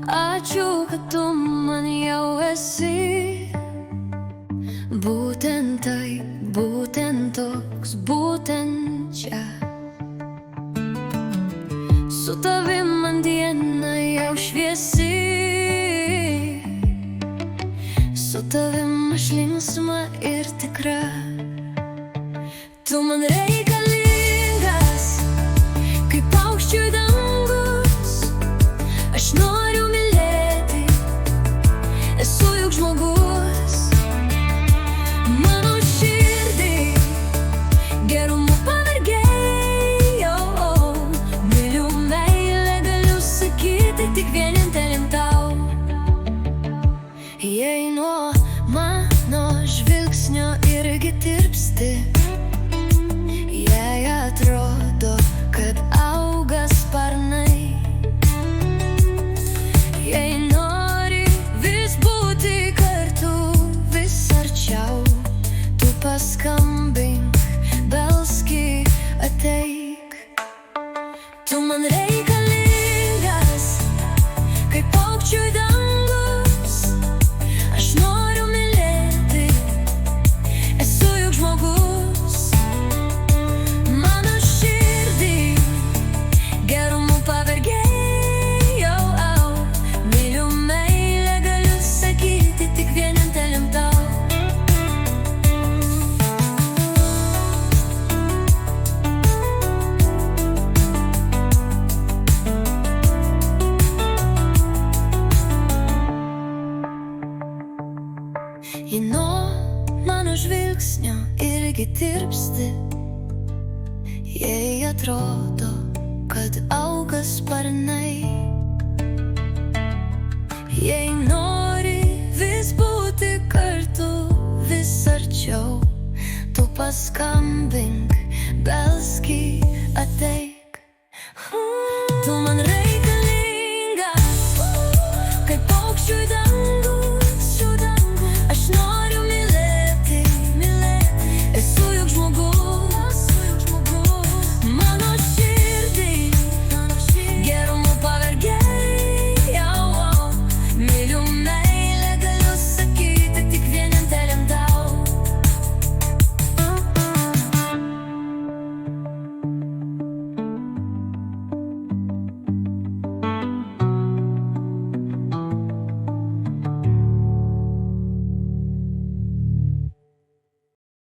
Ačiū, kad tu man jau esi. Būtent tai, būtent toks, būtent čia. Su tavim man diena jau šviesi. Su tavim aš linksma ir tikra. Tu man reikalingas, kaip paukščiui dangus. Aš noriu mylėti, esu juk žmogus. Mano širdį gerumu pavergėjau. Myliu meilę, galiu sakyti tik vieninteliam tau. Jei nuo mano žvilgsnio irgi tirpsti, jei atrodo, kad auga sparnai, jei nori vis būti kartu, vis arčiau, tu paskambink, belski, ateik. Tu man reikalingas, kaip paukščiui dangus. Aš noriu mylėti, esu juk žmogus. Mano širdį gerumu pavergėjau. Myliu meilę, galiu sakyti tik vieninteliam tau. Jei nuo mano žvilgsnio irgi tirpsti, jei atrodo, kad auga sparnai, jei nori vis būti kartu, vis arčiau, tu paskambink, belski, ateik. Tu man